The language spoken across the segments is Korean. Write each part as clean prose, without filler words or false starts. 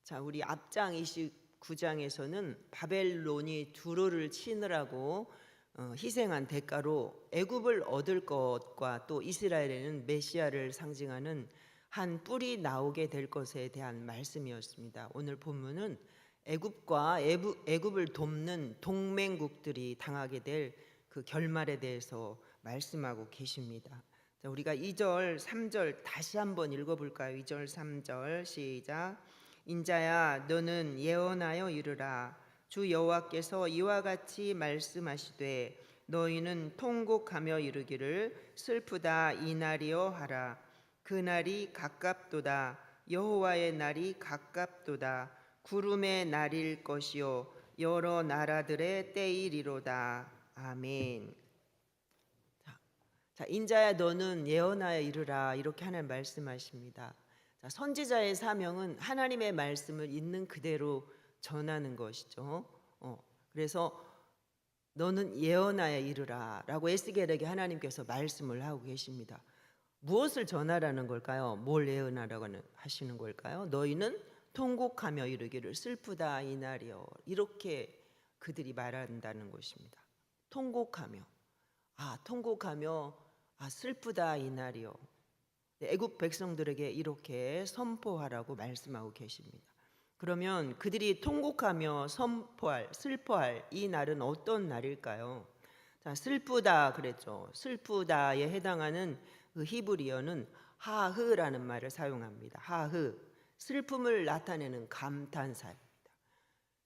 자, 우리 앞장 29장에서는 바벨론이 두로를 치느라고 희생한 대가로 애굽을 얻을 것과 또 이스라엘에는 메시아를 상징하는 한 뿔이 나오게 될 것에 대한 말씀이었습니다. 오늘 본문은 애굽과 애굽을 돕는 동맹국들이 당하게 될 그 결말에 대해서 말씀하고 계십니다. 자, 우리가 2절, 3절 다시 한번 읽어볼까요? 2절, 3절 시작. 인자야 너는 예언하여 이르라. 주 여호와께서 이와 같이 말씀하시되 너희는 통곡하며 이르기를 슬프다 이날이여 하라. 그날이 가깝도다. 여호와의 날이 가깝도다. 구름의 날일 것이요 여러 나라들의 때이리로다. 아멘. 자, 인자야 너는 예언하여 이르라, 이렇게 하나님 말씀하십니다. 자, 선지자의 사명은 하나님의 말씀을 있는 그대로 전하는 것이죠. 그래서 너는 예언하여 이르라 라고 에스겔에게 하나님께서 말씀을 하고 계십니다. 무엇을 전하라는 걸까요? 뭘 예언하라고 하시는 걸까요? 너희는 통곡하며 이르기를 슬프다 이날이여, 이렇게 그들이 말한다는 것입니다. 통곡하며, 통곡하며 슬프다 이날이요. 애굽 백성들에게 이렇게 선포하라고 말씀하고 계십니다. 그러면 그들이 통곡하며 슬퍼할 이 날은 어떤 날일까요? 자, 슬프다 그랬죠. 슬프다에 해당하는 그 히브리어는 하흐라는 말을 사용합니다. 하흐, 슬픔을 나타내는 감탄사입니다.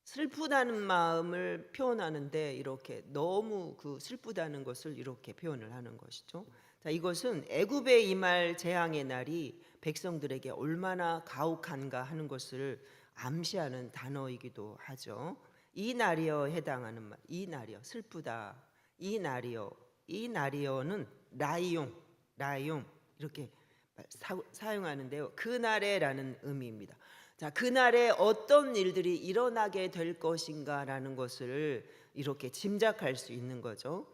슬프다는 마음을 표현하는데 이렇게 너무 그 슬프다는 것을 이렇게 표현을 하는 것이죠. 자, 이것은 애굽에 임할 재앙의 날이 백성들에게 얼마나 가혹한가 하는 것을 암시하는 단어이기도 하죠. 이 날이여 해당하는 말, 이 날이여 슬프다, 이 날이여는 라이용 이렇게 사용하는데요. 그날에라는 의미입니다. 자, 그날에 어떤 일들이 일어나게 될 것인가라는 것을 이렇게 짐작할 수 있는 거죠.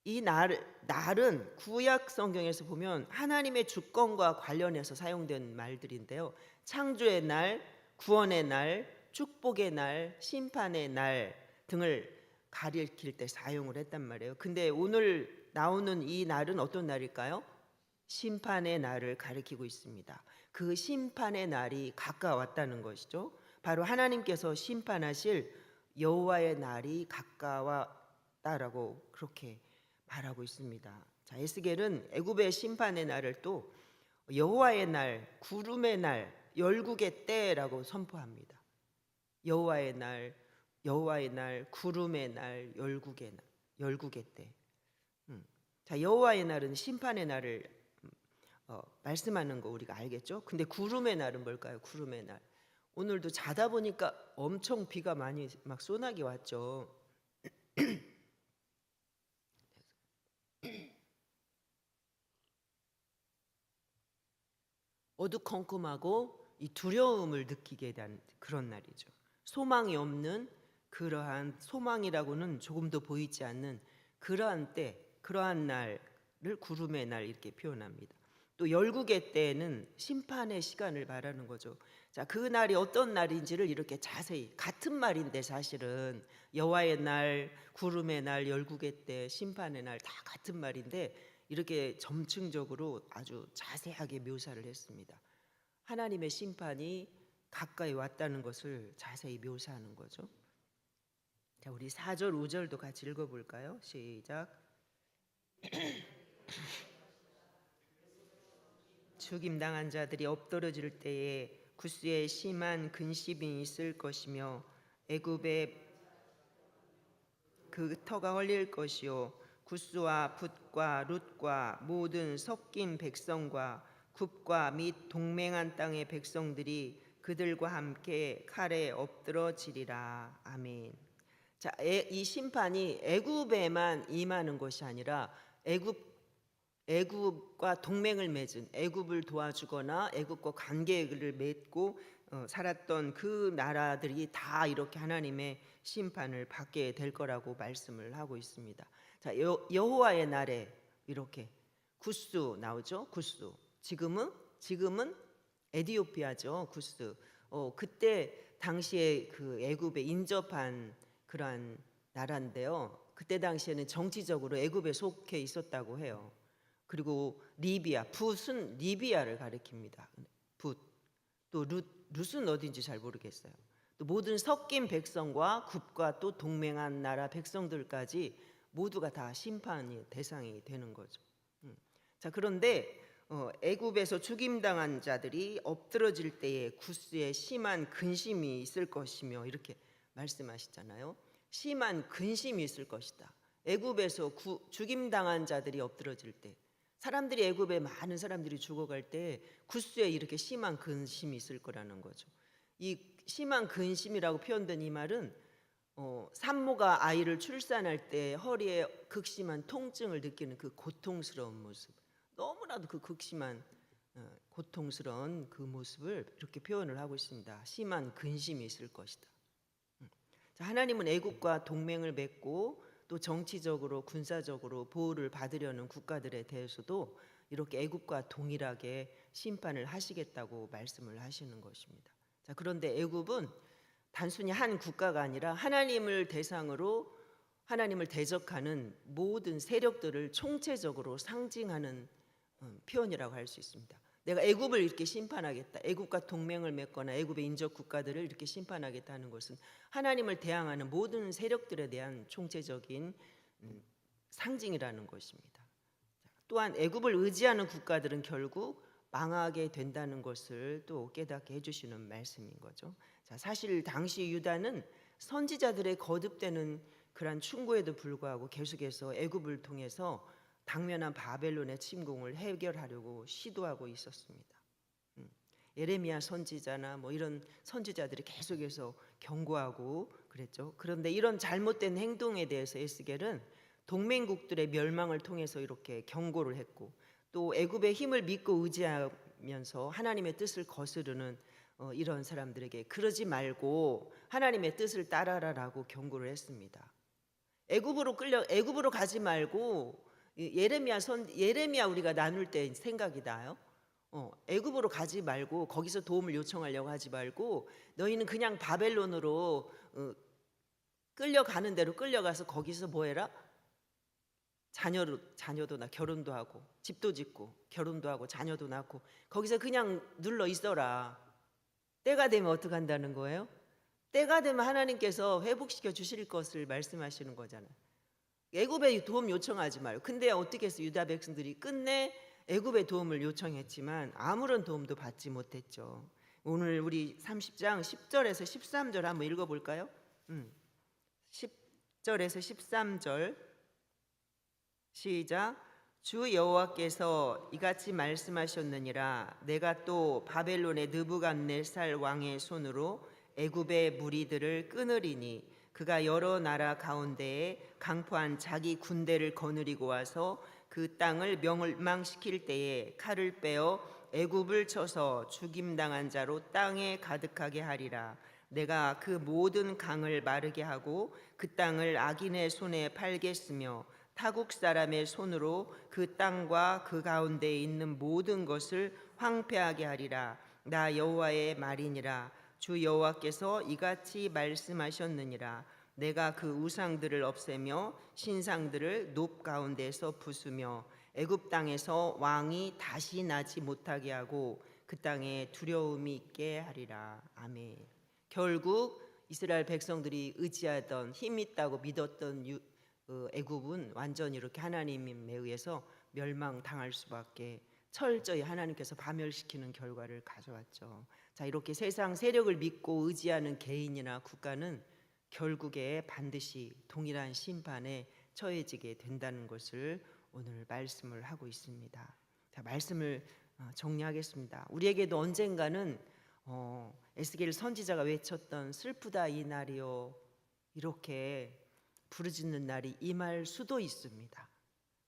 이 날은 구약 성경에서 보면 하나님의 주권과 관련해서 사용된 말들인데요. 창조의 날, 구원의 날, 축복의 날, 심판의 날 등을 가리킬 때 사용을 했단 말이에요. 근데 오늘 나오는 이 날은 어떤 날일까요? 심판의 날을 가리키고 있습니다. 그 심판의 날이 가까웠다는 것이죠. 바로 하나님께서 심판하실 여호와의 날이 가까웠다라고 그렇게 말하고 있습니다. 자, 에스겔은 애굽의 심판의 날을 또 여호와의 날, 구름의 날, 열국의 때라고 선포합니다. 여호와의 날, 구름의 날, 열국의 때. 자, 여호와의 날은 심판의 날을 말씀하는 거 우리가 알겠죠? 근데 구름의 날은 뭘까요? 구름의 날. 오늘도 자다 보니까 엄청 비가 많이 막 쏘나게 왔죠. 어두컴컴하고 이 두려움을 느끼게 된 그런 날이죠. 소망이 없는 그러한, 소망이라고는 조금도 보이지 않는 그러한 때, 그러한 날을 구름의 날 이렇게 표현합니다. 또 열국의 때는 심판의 시간을 말하는 거죠. 자, 그 날이 어떤 날인지를 이렇게 자세히, 같은 말인데 사실은 여호와의 날, 구름의 날, 열국의 때, 심판의 날 다 같은 말인데 이렇게 점층적으로 아주 자세하게 묘사를 했습니다. 하나님의 심판이 가까이 왔다는 것을 자세히 묘사하는 거죠. 자, 우리 4절, 5절도 같이 읽어볼까요? 시작. 죽임당한 자들이 엎드러질 때에 구스에 심한 근심이 있을 것이며 애굽에 그 터가 헐릴 것이요 구스와 붓과 룻과 모든 섞인 백성과 굽과 및 동맹한 땅의 백성들이 그들과 함께 칼에 엎드러지리라. 아멘. 자, 이 심판이 애굽에만 임하는 것이 아니라 애굽과 동맹을 맺은, 애굽을 도와주거나 애굽과 관계를 맺고 살았던 그 나라들이 다 이렇게 하나님의 심판을 받게 될 거라고 말씀을 하고 있습니다. 자, 여호와의 날에 이렇게 구스 나오죠. 구스. 지금은 에디오피아죠. 구스. 그때 당시에 그 애굽에 인접한 그러한 나라인데요. 그때 당시에는 정치적으로 애굽에 속해 있었다고 해요. 그리고 리비아, 붓은 리비아를 가리킵니다. 붓. 또 룻은 어딘지 잘 모르겠어요. 또 모든 섞인 백성과 굽과 또 동맹한 나라 백성들까지 모두가 다 심판의 대상이 되는 거죠. 자, 그런데 애굽에서 죽임당한 자들이 엎드러질 때에 구스에 심한 근심이 있을 것이며 이렇게 말씀하시잖아요. 심한 근심이 있을 것이다. 애굽에서 죽임당한 자들이 엎드러질 때, 사람들이 애굽에 많은 사람들이 죽어갈 때 구스에 이렇게 심한 근심이 있을 거라는 거죠. 이 심한 근심이라고 표현된 이 말은 산모가 아이를 출산할 때 허리에 극심한 통증을 느끼는 그 고통스러운 모습, 너무나도 그 극심한 고통스러운 그 모습을 이렇게 표현을 하고 있습니다. 심한 근심이 있을 것이다. 자, 하나님은 애국과 동맹을 맺고 또 정치적으로 군사적으로 보호를 받으려는 국가들에 대해서도 이렇게 애국과 동일하게 심판을 하시겠다고 말씀을 하시는 것입니다. 자, 그런데 애국은 단순히 한 국가가 아니라 하나님을 대상으로 하나님을 대적하는 모든 세력들을 총체적으로 상징하는 표현이라고 할 수 있습니다. 내가 애굽을 이렇게 심판하겠다, 애굽과 동맹을 맺거나 애굽의 인접 국가들을 이렇게 심판하겠다 하는 것은 하나님을 대항하는 모든 세력들에 대한 총체적인 상징이라는 것입니다. 또한 애굽을 의지하는 국가들은 결국 망하게 된다는 것을 또 깨닫게 해주시는 말씀인 거죠. 자, 사실 당시 유다는 선지자들의 거듭되는 그러한 충고에도 불구하고 계속해서 애굽을 통해서 당면한 바벨론의 침공을 해결하려고 시도하고 있었습니다. 예레미야 선지자나 뭐 이런 선지자들이 계속해서 경고하고 그랬죠. 그런데 이런 잘못된 행동에 대해서 에스겔은 동맹국들의 멸망을 통해서 이렇게 경고를 했고, 또 애굽의 힘을 믿고 의지하면서 하나님의 뜻을 거스르는 이런 사람들에게 그러지 말고 하나님의 뜻을 따라라라고 경고를 했습니다. 애굽으로 가지 말고 예레미야 우리가 나눌 때 생각이 나요. 애굽으로 가지 말고 거기서 도움을 요청하려고 하지 말고 너희는 그냥 바벨론으로 끌려가는 대로 끌려가서 거기서 뭐 해라? 자녀도 낳고 결혼도 하고 집도 짓고 결혼도 하고 자녀도 낳고 거기서 그냥 눌러 있어라. 때가 되면 어떻게 한다는 거예요? 때가 되면 하나님께서 회복시켜 주실 것을 말씀하시는 거잖아요. 애굽에 도움 요청하지 말고. 근데 어떻게 해서 유다 백성들이 끝내 애굽의 도움을 요청했지만 아무런 도움도 받지 못했죠. 오늘 우리 30장 10절에서 13절 한번 읽어볼까요? 10절에서 13절 시작. 주 여호와께서 이같이 말씀하셨느니라. 내가 또 바벨론의 느부갓네살 왕의 손으로 애굽의 무리들을 끊으리니 그가 여러 나라 가운데에 강포한 자기 군대를 거느리고 와서 그 땅을 멸망시킬 때에 칼을 빼어 애굽을 쳐서 죽임당한 자로 땅에 가득하게 하리라. 내가 그 모든 강을 마르게 하고 그 땅을 악인의 손에 팔겠으며 타국 사람의 손으로 그 땅과 그 가운데에 있는 모든 것을 황폐하게 하리라. 나 여호와의 말이니라. 주 여호와께서 이같이 말씀하셨느니라. 내가 그 우상들을 없애며 신상들을 높 가운데서 부수며 애굽 땅에서 왕이 다시 나지 못하게 하고 그 땅에 두려움이 있게 하리라. 아멘. 결국 이스라엘 백성들이 의지하던 힘 있다고 믿었던 애굽은 완전히 이렇게 하나님에 의해서 멸망당할 수밖에, 철저히 하나님께서 파멸시키는 결과를 가져왔죠. 자, 이렇게 세상 세력을 믿고 의지하는 개인이나 국가는 결국에 반드시 동일한 심판에 처해지게 된다는 것을 오늘 말씀을 하고 있습니다. 자, 말씀을 정리하겠습니다. 우리에게도 언젠가는 에스겔 선지자가 외쳤던 슬프다 이 날이요 이렇게 부르짖는 날이 임할 수도 있습니다.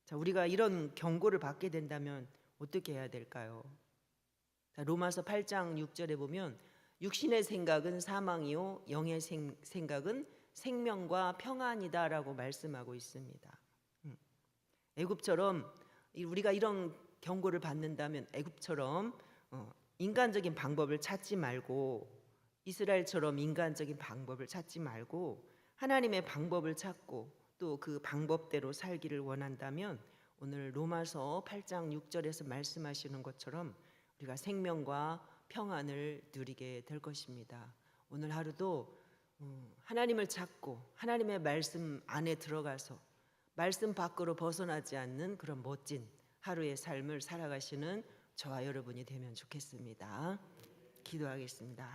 자, 우리가 이런 경고를 받게 된다면 어떻게 해야 될까요? 자, 로마서 8장 6절에 보면 육신의 생각은 사망이요 영의 생각은 생명과 평안이다라고 말씀하고 있습니다. 애굽처럼 우리가 이런 경고를 받는다면 애굽처럼 인간적인 방법을 찾지 말고 이스라엘처럼 인간적인 방법을 찾지 말고 하나님의 방법을 찾고 또 그 방법대로 살기를 원한다면 오늘 로마서 8장 6절에서 말씀하시는 것처럼 우리가 생명과 평안을 누리게 될 것입니다. 오늘 하루도 하나님을 찾고 하나님의 말씀 안에 들어가서 말씀 밖으로 벗어나지 않는 그런 멋진 하루의 삶을 살아가시는 저와 여러분이 되면 좋겠습니다. 기도하겠습니다.